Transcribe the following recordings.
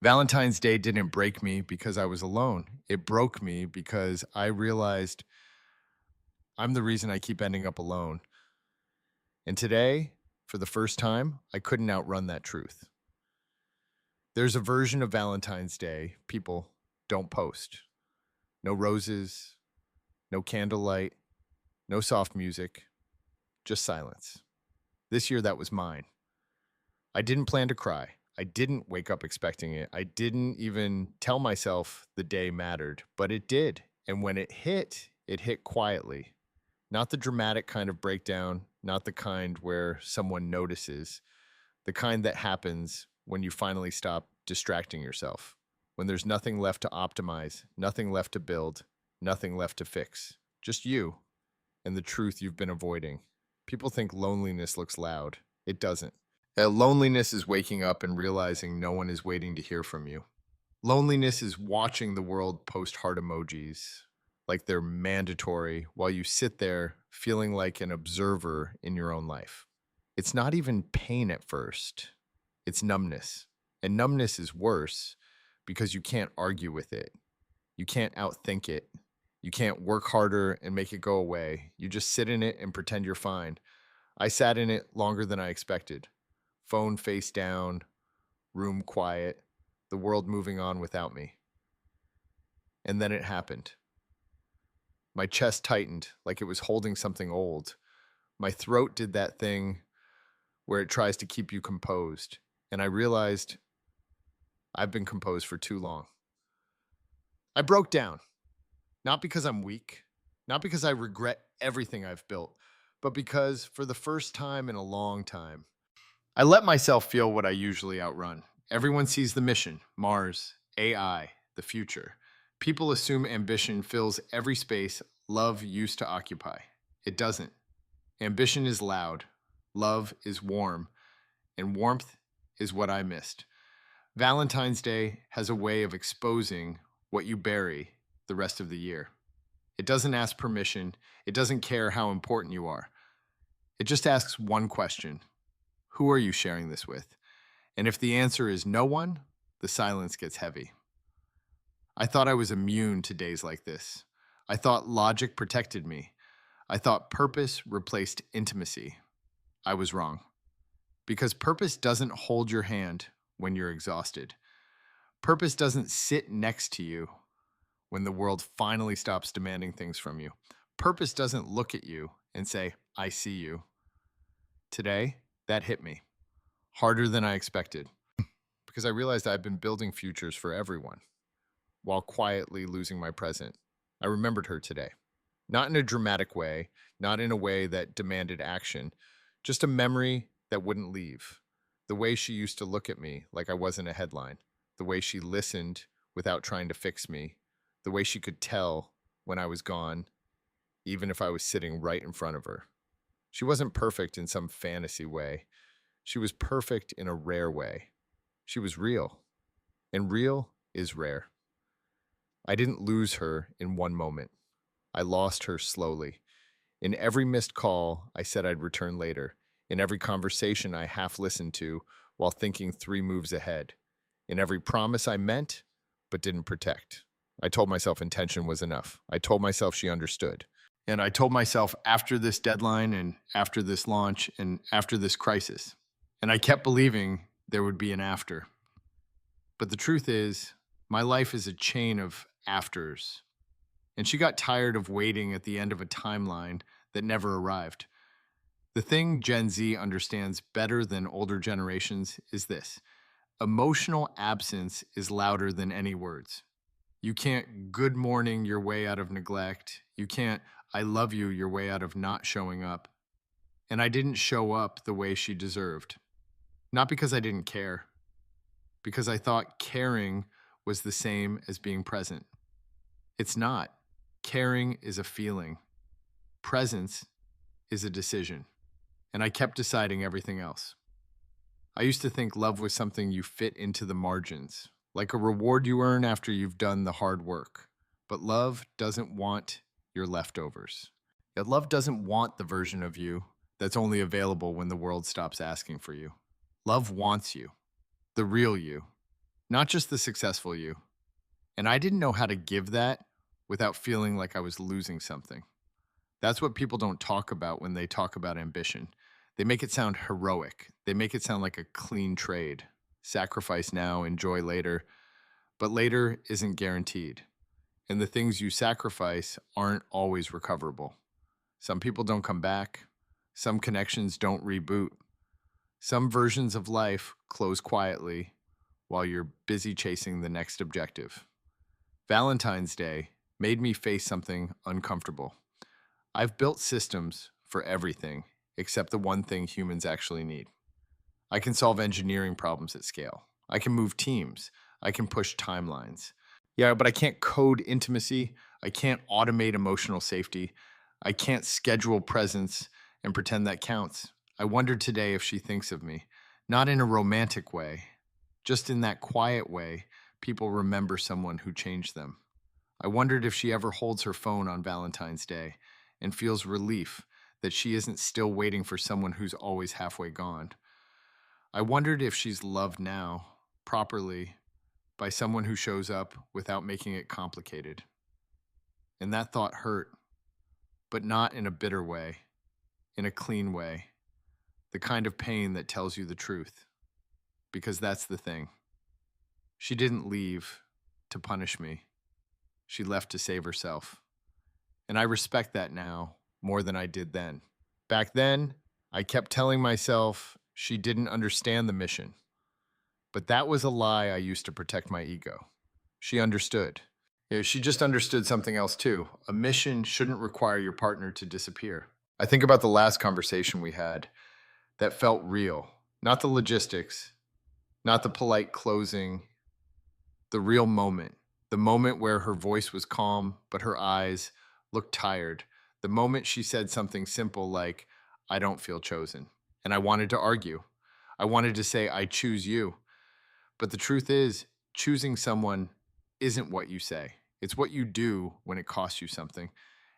Valentine's Day didn't break me because I was alone. It broke me because I realized I'm the reason I keep ending up alone. And today, for the first time, I couldn't outrun that truth. There's a version of Valentine's Day people don't post. No roses, no candlelight, no soft music, just silence. This year, that was mine. I didn't plan to cry. I didn't wake up expecting it. I didn't even tell myself the day mattered, but it did. And when it hit quietly. Not the dramatic kind of breakdown, not the kind where someone notices, the kind that happens when you finally stop distracting yourself, when there's nothing left to optimize, nothing left to build, nothing left to fix. Just you and the truth you've been avoiding. People think loneliness looks loud. It doesn't. Loneliness is waking up and realizing no one is waiting to hear from you. Loneliness is watching the world post heart emojis like they're mandatory while you sit there feeling like an observer in your own life. It's not even pain at first, it's numbness. And numbness is worse because you can't argue with it. You can't outthink it. You can't work harder and make it go away. You just sit in it and pretend you're fine. I sat in it longer than I expected. Phone face down, room quiet, the world moving on without me. And then it happened. My chest tightened like it was holding something old. My throat did that thing where it tries to keep you composed. And I realized I've been composed for too long. I broke down, not because I'm weak, not because I regret everything I've built, but because for the first time in a long time, I let myself feel what I usually outrun. Everyone sees the mission, Mars, AI, the future. People assume ambition fills every space love used to occupy. It doesn't. Ambition is loud, love is warm, and warmth is what I missed. Valentine's Day has a way of exposing what you bury the rest of the year. It doesn't ask permission, it doesn't care how important you are. It just asks one question: who are you sharing this with? And if the answer is no one, the silence gets heavy. I thought I was immune to days like this. I thought logic protected me. I thought purpose replaced intimacy. I was wrong. Because purpose doesn't hold your hand when you're exhausted. Purpose doesn't sit next to you when the world finally stops demanding things from you. Purpose doesn't look at you and say, I see you. Today, that hit me harder than I expected because I realized I've been building futures for everyone while quietly losing my present. I remembered her today. Not in a dramatic way, not in a way that demanded action, just a memory that wouldn't leave. The way she used to look at me like I wasn't a headline, the way she listened without trying to fix me, the way she could tell when I was gone, even if I was sitting right in front of her. She wasn't perfect in some fantasy way. She was perfect in a rare way. She was real, and real is rare. I didn't lose her in one moment. I lost her slowly. In every missed call, I said I'd return later. In every conversation I half listened to while thinking 3 moves ahead. In every promise I meant but didn't protect. I told myself intention was enough. I told myself she understood. And I told myself after this deadline and after this launch and after this crisis. And I kept believing there would be an after. But the truth is, my life is a chain of afters. And she got tired of waiting at the end of a timeline that never arrived. The thing Gen Z understands better than older generations is this: emotional absence is louder than any words. You can't good morning your way out of neglect. You can't I love you your way out of not showing up. And I didn't show up the way she deserved. Not because I didn't care, because I thought caring was the same as being present. It's not. Caring is a feeling. Presence is a decision. And I kept deciding everything else. I used to think love was something you fit into the margins, like a reward you earn after you've done the hard work. But love doesn't want your leftovers. Yet love doesn't want the version of you that's only available when the world stops asking for you. Love wants you, the real you, not just the successful you. And I didn't know how to give that without feeling like I was losing something. That's what people don't talk about when they talk about ambition. They make it sound heroic. They make it sound like a clean trade. Sacrifice now, enjoy later. But later isn't guaranteed. And the things you sacrifice aren't always recoverable. Some people don't come back. Some connections don't reboot. Some versions of life close quietly while you're busy chasing the next objective. Valentine's Day made me face something uncomfortable. I've built systems for everything except the one thing humans actually need. I can solve engineering problems at scale. I can move teams. I can push timelines. Yeah, but I can't code intimacy. I can't automate emotional safety. I can't schedule presence and pretend that counts. I wondered today if she thinks of me, not in a romantic way, just in that quiet way people remember someone who changed them. I wondered if she ever holds her phone on Valentine's Day and feels relief that she isn't still waiting for someone who's always halfway gone. I wondered if she's loved now, properly, by someone who shows up without making it complicated. And that thought hurt, but not in a bitter way, in a clean way, the kind of pain that tells you the truth. Because that's the thing. She didn't leave to punish me. She left to save herself. And I respect that now more than I did then. Back then, I kept telling myself she didn't understand the mission. But that was a lie I used to protect my ego. She understood. Yeah, she just understood something else too. A mission shouldn't require your partner to disappear. I think about the last conversation we had that felt real. Not the logistics, not the polite closing, the real moment. The moment where her voice was calm, but her eyes looked tired. The moment she said something simple like, I don't feel chosen. And I wanted to argue. I wanted to say, I choose you. But the truth is, choosing someone isn't what you say. It's what you do when it costs you something.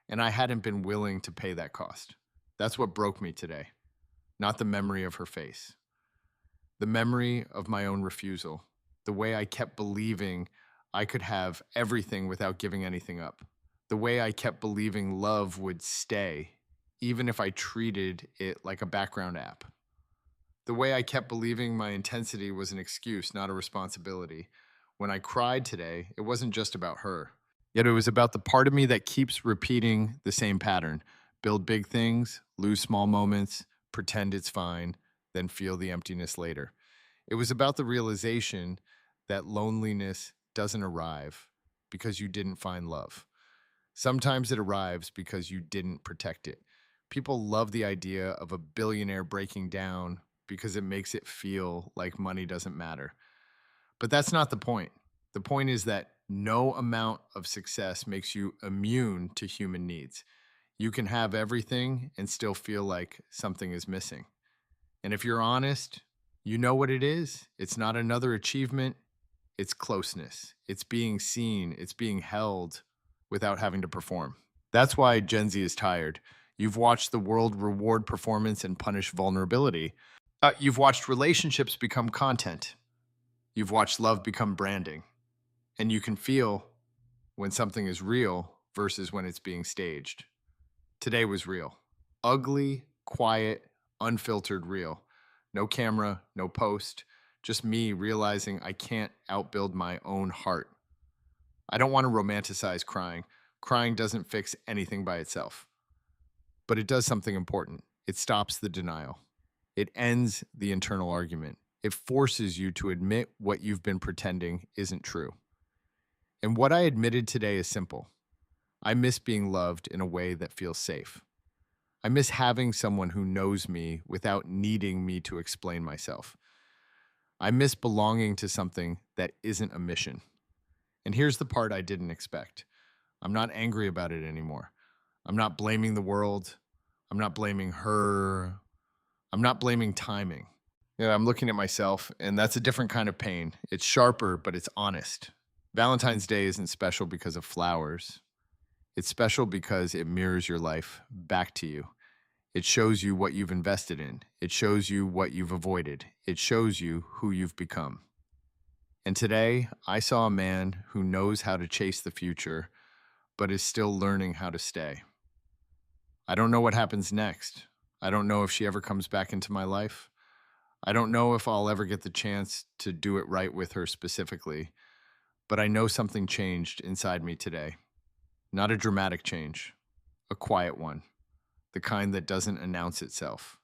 And I hadn't been willing to pay that cost. That's what broke me today. Not the memory of her face. The memory of my own refusal. The way I kept believing I could have everything without giving anything up. The way I kept believing love would stay, even if I treated it like a background app. The way I kept believing my intensity was an excuse, not a responsibility. When I cried today, it wasn't just about her. Yet it was about the part of me that keeps repeating the same pattern. Build big things, lose small moments, pretend it's fine, then feel the emptiness later. It was about the realization that loneliness doesn't arrive because you didn't find love. Sometimes it arrives because you didn't protect it. People love the idea of a billionaire breaking down because it makes it feel like money doesn't matter. But that's not the point. The point is that no amount of success makes you immune to human needs. You can have everything and still feel like something is missing. And if you're honest, you know what it is. It's not another achievement. It's closeness. It's being seen. It's being held without having to perform. That's why Gen Z is tired. You've watched the world reward performance and punish vulnerability. You've watched relationships become content. You've watched love become branding. And you can feel when something is real versus when it's being staged. Today was real. Ugly, quiet, unfiltered real. No camera, no post. Just me realizing I can't outbuild my own heart. I don't want to romanticize crying. Crying doesn't fix anything by itself. But it does something important. It stops the denial. It ends the internal argument. It forces you to admit what you've been pretending isn't true. And what I admitted today is simple. I miss being loved in a way that feels safe. I miss having someone who knows me without needing me to explain myself. I miss belonging to something that isn't a mission. And here's the part I didn't expect. I'm not angry about it anymore. I'm not blaming the world. I'm not blaming her. I'm not blaming timing. Yeah, I'm looking at myself, and that's a different kind of pain. It's sharper, but it's honest. Valentine's Day isn't special because of flowers. It's special because it mirrors your life back to you. It shows you what you've invested in. It shows you what you've avoided. It shows you who you've become. And today, I saw a man who knows how to chase the future, but is still learning how to stay. I don't know what happens next. I don't know if she ever comes back into my life. I don't know if I'll ever get the chance to do it right with her specifically, but I know something changed inside me today. Not a dramatic change, a quiet one, the kind that doesn't announce itself,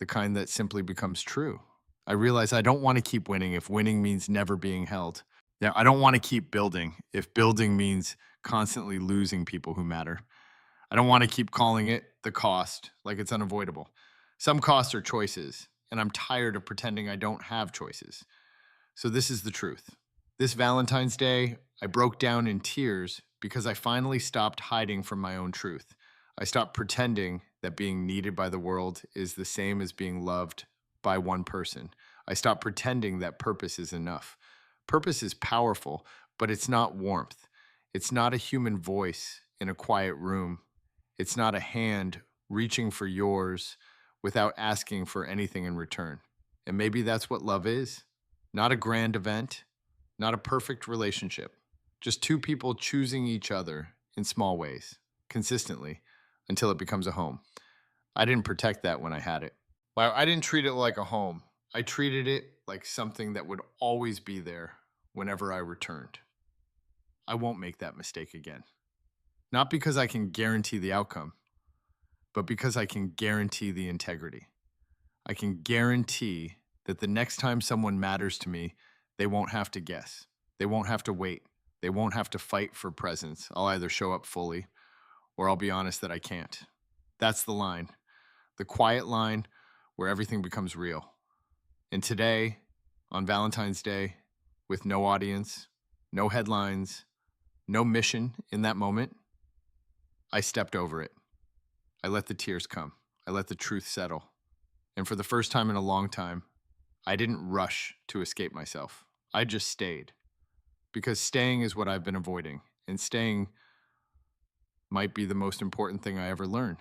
the kind that simply becomes true. I realize I don't want to keep winning if winning means never being held. Now, I don't want to keep building if building means constantly losing people who matter. I don't want to keep calling it the cost like it's unavoidable. Some costs are choices, and I'm tired of pretending I don't have choices. So, this is the truth. This Valentine's Day, I broke down in tears because I finally stopped hiding from my own truth. I stopped pretending that being needed by the world is the same as being loved by one person. I stopped pretending that purpose is enough. Purpose is powerful, but it's not warmth. It's not a human voice in a quiet room. It's not a hand reaching for yours without asking for anything in return. And maybe that's what love is. Not a grand event, not a perfect relationship, just two people choosing each other in small ways, consistently, until it becomes a home. I didn't protect that when I had it. Well, I didn't treat it like a home. I treated it like something that would always be there whenever I returned. I won't make that mistake again. Not because I can guarantee the outcome, but because I can guarantee the integrity. I can guarantee that the next time someone matters to me, they won't have to guess. They won't have to wait. They won't have to fight for presence. I'll either show up fully or I'll be honest that I can't. That's the line, the quiet line where everything becomes real. And today, on Valentine's Day, with no audience, no headlines, no mission in that moment, I stepped over it. I let the tears come. I let the truth settle. And for the first time in a long time, I didn't rush to escape myself. I just stayed. Because staying is what I've been avoiding. And staying might be the most important thing I ever learn.